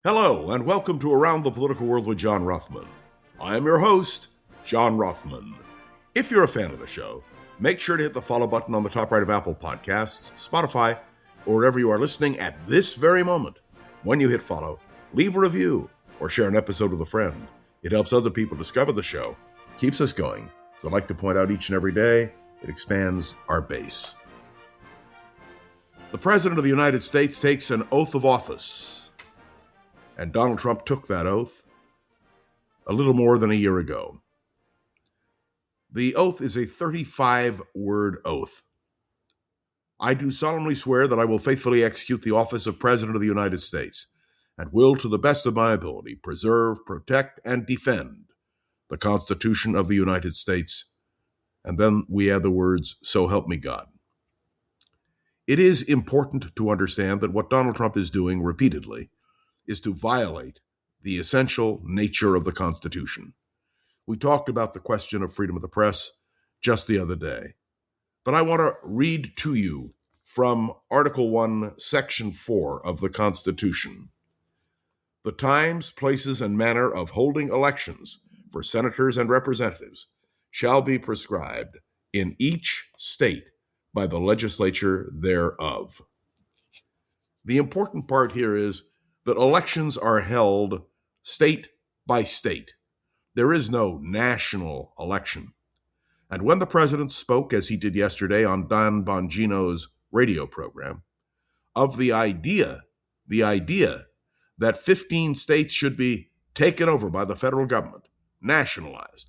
Hello, and welcome to Around the Political World with John Rothman. I am your host, John Rothman. If you're a fan of the show, make sure to hit the follow button on the top right of Apple Podcasts, Spotify, or wherever you are listening at this very moment. When you hit follow, leave a review or share an episode with a friend. It helps other people discover the show, keeps us going. As I like to point out each and every day, it expands our base. The President of the United States takes an oath of office, and Donald Trump took that oath a little more than a year ago. The oath is a 35-word oath. I do solemnly swear that I will faithfully execute the office of President of the United States and will, to the best of my ability, preserve, protect, and defend the Constitution of the United States. And then we add the words, so help me God. It is important to understand that what Donald Trump is doing repeatedly is to violate the essential nature of the Constitution. We talked about the question of freedom of the press just the other day. But I want to read to you from Article 1, Section 4 of the Constitution. The times, places, and manner of holding elections for senators and representatives shall be prescribed in each state by the legislature thereof. The important part here is that elections are held state by state. There is no national election. And when the president spoke, as he did yesterday on Don Bongino's radio program, of the idea that 15 states should be taken over by the federal government, nationalized,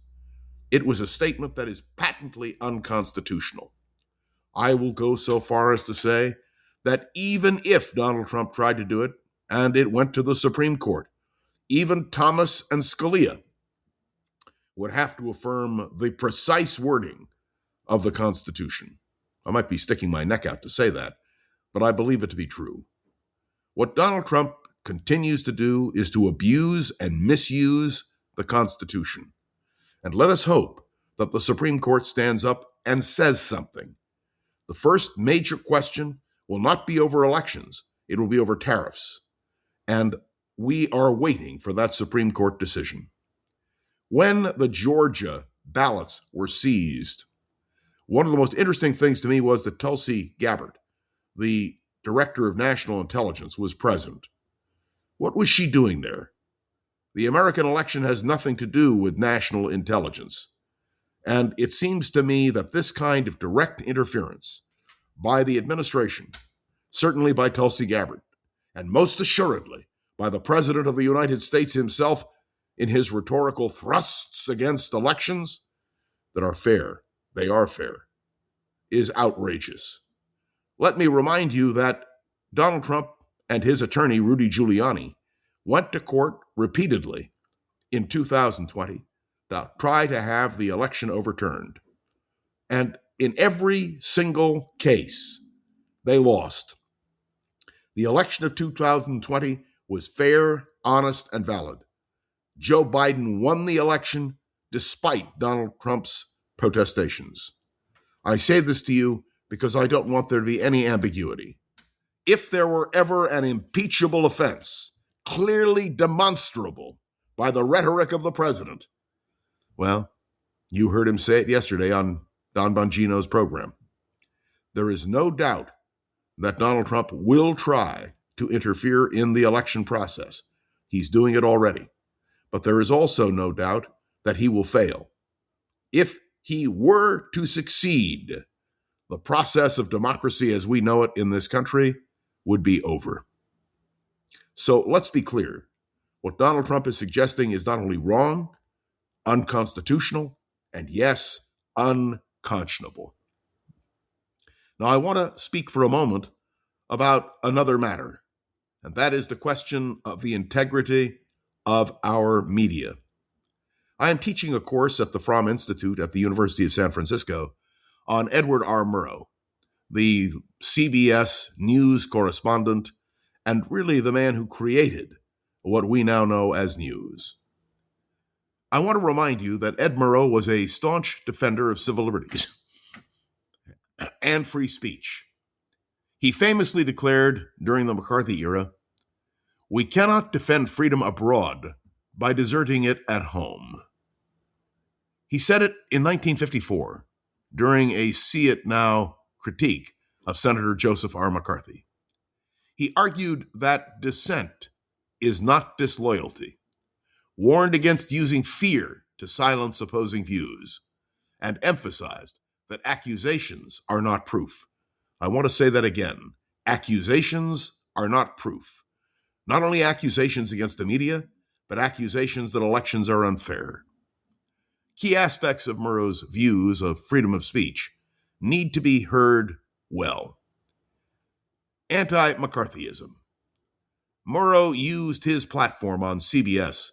it was a statement that is patently unconstitutional. I will go so far as to say that even if Donald Trump tried to do it and it went to the Supreme Court, even Thomas and Scalia would have to affirm the precise wording of the Constitution. I might be sticking my neck out to say that, but I believe it to be true. What Donald Trump continues to do is to abuse and misuse the Constitution. And let us hope that the Supreme Court stands up and says something. The first major question will not be over elections. It will be over tariffs. And we are waiting for that Supreme Court decision. When the Georgia ballots were seized, one of the most interesting things to me was that Tulsi Gabbard, the director of national intelligence, was present. What was she doing there? The American election has nothing to do with national intelligence. And it seems to me that this kind of direct interference by the administration, certainly by Tulsi Gabbard, and most assuredly by the President of the United States himself in his rhetorical thrusts against elections that are fair, they are fair, is outrageous. Let me remind you that Donald Trump and his attorney, Rudy Giuliani, went to court repeatedly in 2020 to try to have the election overturned. And in every single case, they lost. The election of 2020 was fair, honest, and valid. Joe Biden won the election despite Donald Trump's protestations. I say this to you because I don't want there to be any ambiguity. If there were ever an impeachable offense, clearly demonstrable by the rhetoric of the president, well, you heard him say it yesterday on Don Bongino's program. There is no doubt that Donald Trump will try to interfere in the election process. He's doing it already. But there is also no doubt that he will fail. If he were to succeed, the process of democracy as we know it in this country would be over. So let's be clear. What Donald Trump is suggesting is not only wrong, unconstitutional, and yes, unconscionable. Now, I want to speak for a moment about another matter, and that is the question of the integrity of our media. I am teaching a course at the Fromm Institute at the University of San Francisco on Edward R. Murrow, the CBS news correspondent and really the man who created what we now know as news. I want to remind you that Ed Murrow was a staunch defender of civil liberties and free speech. He famously declared during the McCarthy era, We cannot defend freedom abroad by deserting it at home. He said it in 1954 during a See It Now critique of Senator Joseph R. McCarthy. He argued that dissent is not disloyalty, warned against using fear to silence opposing views, and emphasized that accusations are not proof. I want to say that again. Accusations are not proof. Not only accusations against the media, but accusations that elections are unfair. Key aspects of Murrow's views of freedom of speech need to be heard well. Anti-McCarthyism. Murrow used his platform on CBS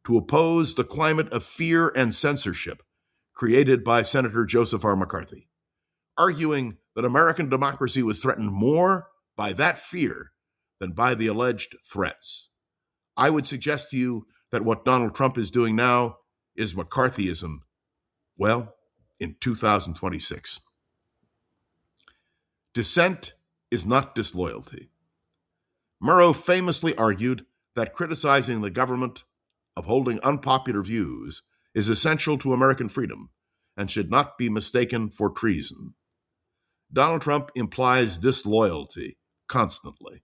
to oppose the climate of fear and censorship created by Senator Joseph R. McCarthy, arguing that American democracy was threatened more by that fear than by the alleged threats. I would suggest to you that what Donald Trump is doing now is McCarthyism, well, in 2026. Dissent is not disloyalty. Murrow famously argued that criticizing the government, upholding unpopular views, is essential to American freedom and should not be mistaken for treason. Donald Trump implies disloyalty constantly.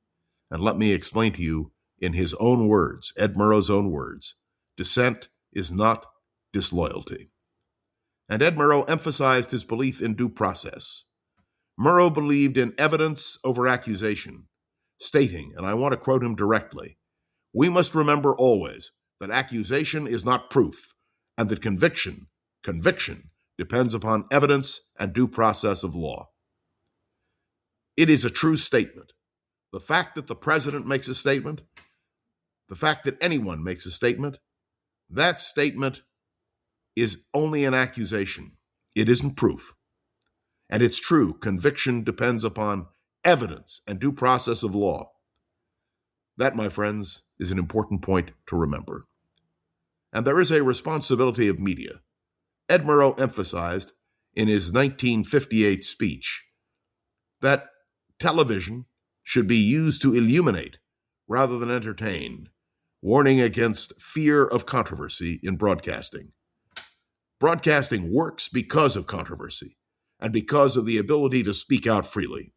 And let me explain to you in his own words, Ed Murrow's own words, dissent is not disloyalty. And Ed Murrow emphasized his belief in due process. Murrow believed in evidence over accusation, stating, and I want to quote him directly, "We must remember always that accusation is not proof, and that conviction depends upon evidence and due process of law." It is a true statement. The fact that the president makes a statement, the fact that anyone makes a statement, that statement is only an accusation. It isn't proof. And it's true, conviction depends upon evidence and due process of law. That, my friends, is an important point to remember. And there is a responsibility of media. Ed Murrow emphasized in his 1958 speech that television should be used to illuminate rather than entertain, warning against fear of controversy in broadcasting. Broadcasting works because of controversy and because of the ability to speak out freely.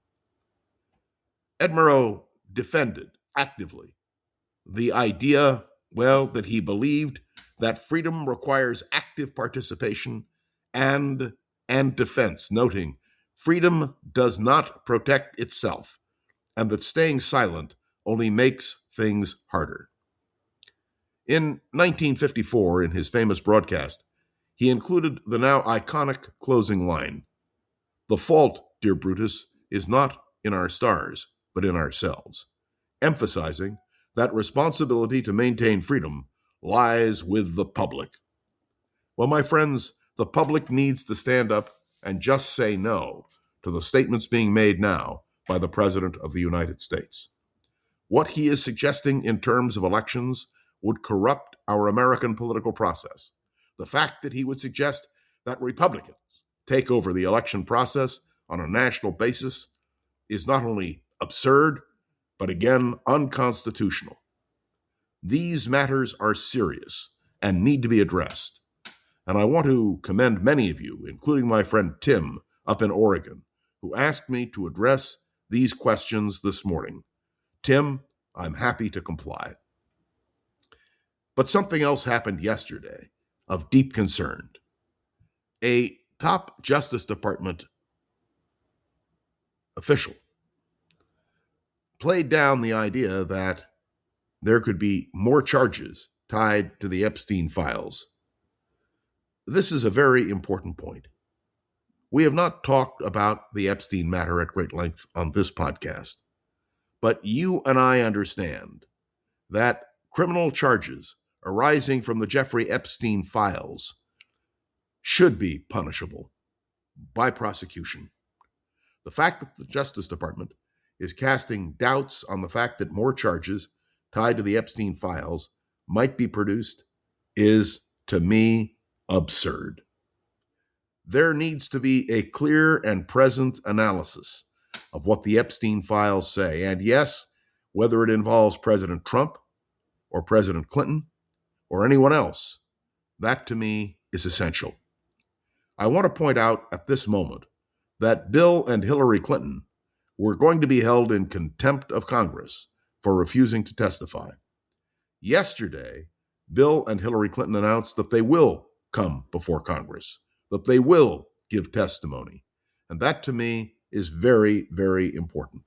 Ed Murrow defended actively the idea, that he believed that freedom requires active participation and defense, noting freedom does not protect itself, and that staying silent only makes things harder. In 1954, in his famous broadcast, he included the now iconic closing line, "The fault, dear Brutus, is not in our stars, but in ourselves," emphasizing that responsibility to maintain freedom lies with the public. Well, my friends, the public needs to stand up and just say no to the statements being made now by the President of the United States. What he is suggesting in terms of elections would corrupt our American political process. The fact that he would suggest that Republicans take over the election process on a national basis is not only absurd, but again, unconstitutional. These matters are serious and need to be addressed. And I want to commend many of you, including my friend Tim up in Oregon, who asked me to address these questions this morning. Tim, I'm happy to comply. But something else happened yesterday of deep concern. A top Justice Department official played down the idea that there could be more charges tied to the Epstein files. This is a very important point. We have not talked about the Epstein matter at great length on this podcast, but you and I understand that criminal charges arising from the Jeffrey Epstein files should be punishable by prosecution. The fact that the Justice Department is casting doubts on the fact that more charges tied to the Epstein files might be produced is, to me, absurd. There needs to be a clear and present analysis of what the Epstein files say. And yes, whether it involves President Trump or President Clinton or anyone else. That, to me, is essential. I want to point out at this moment that Bill and Hillary Clinton were going to be held in contempt of Congress for refusing to testify. Yesterday, Bill and Hillary Clinton announced that they will come before Congress, that they will give testimony. And that, to me, is very, very important.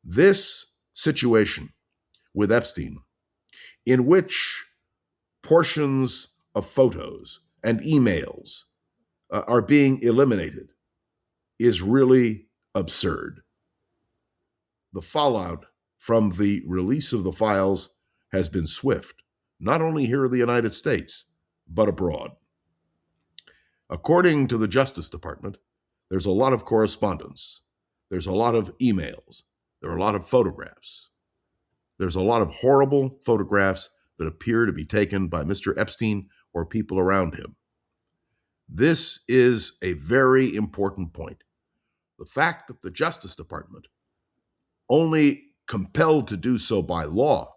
This situation with Epstein, in which portions of photos and emails are being eliminated, is really absurd. The fallout from the release of the files has been swift, not only here in the United States, but abroad. According to the Justice Department, there's a lot of correspondence. There's a lot of emails. There are a lot of photographs. There's a lot of horrible photographs that appear to be taken by Mr. Epstein or people around him. This is a very important point. The fact that the Justice Department, only compelled to do so by law,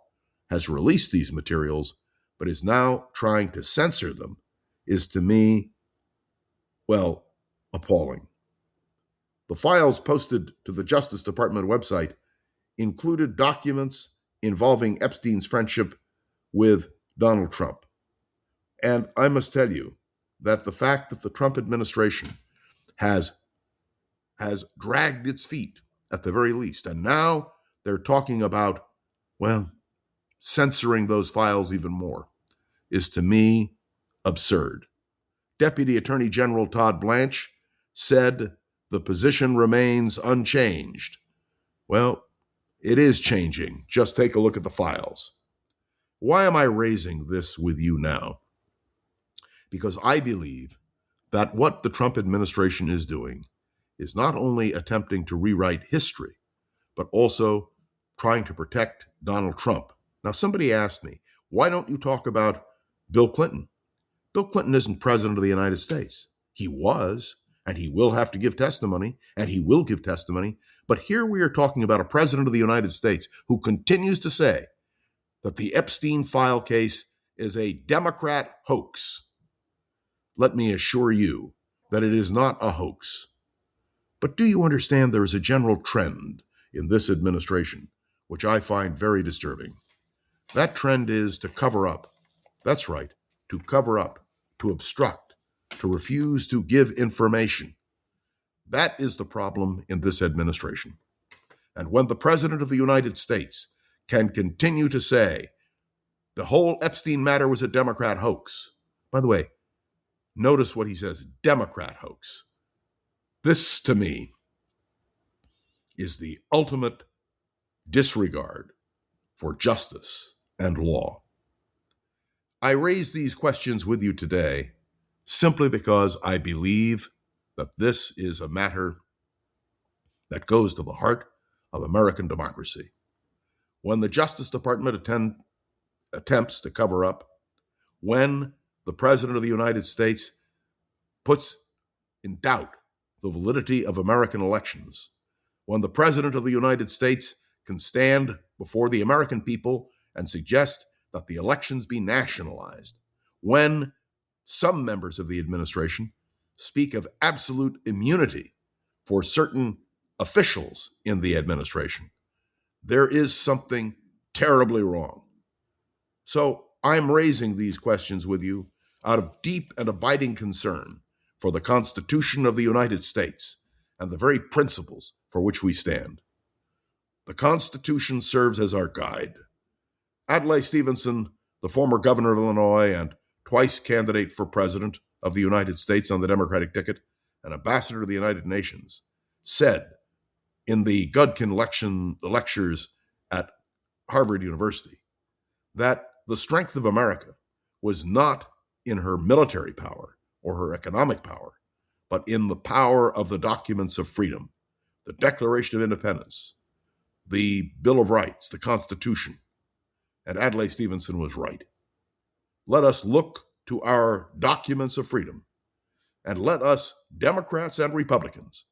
has released these materials, but is now trying to censor them, is to me, well, appalling. The files posted to the Justice Department website included documents involving Epstein's friendship with Donald Trump. And I must tell you that the fact that the Trump administration has dragged its feet, at the very least, and now they're talking about, well, censoring those files even more, is to me absurd. Deputy Attorney General Todd Blanche said the position remains unchanged. Well, it is changing. Just take a look at the files. Why am I raising this with you now? Because I believe that what the Trump administration is doing is not only attempting to rewrite history, but also trying to protect Donald Trump. Now, somebody asked me, why don't you talk about Bill Clinton? Bill Clinton isn't president of the United States. He was, and he will have to give testimony, and he will give testimony. But here we are talking about a president of the United States who continues to say that the Epstein file case is a Democrat hoax. Let me assure you that it is not a hoax. But do you understand there is a general trend in this administration, which I find very disturbing? That trend is to cover up. That's right, to cover up, to obstruct, to refuse to give information. That is the problem in this administration. And when the President of the United States can continue to say the whole Epstein matter was a Democrat hoax, by the way, notice what he says, Democrat hoax. This, to me, is the ultimate disregard for justice and law. I raise these questions with you today simply because I believe that this is a matter that goes to the heart of American democracy. When the Justice Department attempts to cover up, when the President of the United States puts in doubt the validity of American elections, when the President of the United States can stand before the American people and suggest that the elections be nationalized, when some members of the administration speak of absolute immunity for certain officials in the administration, there is something terribly wrong. So I'm raising these questions with you out of deep and abiding concern for the Constitution of the United States and the very principles for which we stand. The Constitution serves as our guide. Adlai Stevenson, the former governor of Illinois and twice candidate for president of the United States on the Democratic ticket and ambassador to the United Nations, said in the Gudkin lectures at Harvard University that the strength of America was not in her military power or her economic power, but in the power of the documents of freedom, the Declaration of Independence, the Bill of Rights, the Constitution. And Adlai Stevenson was right. Let us look to our documents of freedom, and let us, Democrats and Republicans,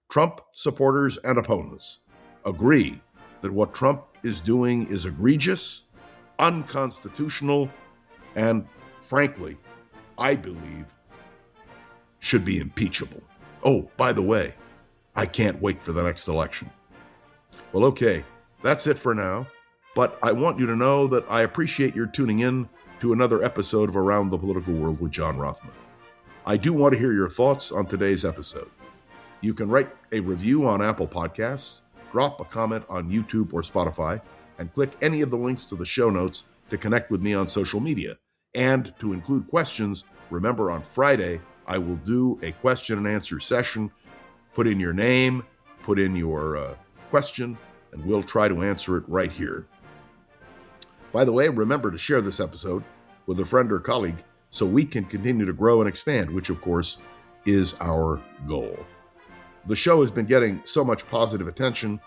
Trump supporters and opponents, agree that what Trump is doing is egregious, unconstitutional, and frankly, I believe, should be impeachable. Oh, by the way, I can't wait for the next election. Well, okay, that's it for now, but I want you to know that I appreciate your tuning in to another episode of Around the Political World with John Rothman. I do want to hear your thoughts on today's episode. You can write a review on Apple Podcasts, drop a comment on YouTube or Spotify, and click any of the links to the show notes to connect with me on social media. And to include questions, remember on Friday, I will do a question and answer session. Put in your name, put in your question, and we'll try to answer it right here. By the way, remember to share this episode with a friend or colleague so we can continue to grow and expand, which of course is our goal. The show has been getting so much positive attention,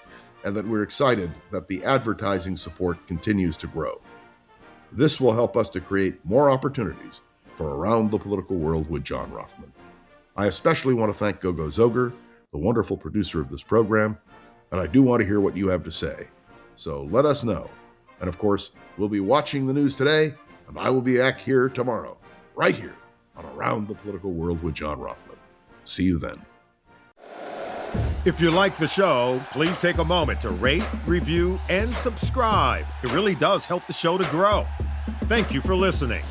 and that we're excited that the advertising support continues to grow. This will help us to create more opportunities for Around the Political World with John Rothman. I especially want to thank Gogo Zoger, the wonderful producer of this program, and I do want to hear what you have to say. So let us know. And of course, we'll be watching the news today, and I will be back here tomorrow, right here on Around the Political World with John Rothman. See you then. If you like the show, please take a moment to rate, review, and subscribe. It really does help the show to grow. Thank you for listening.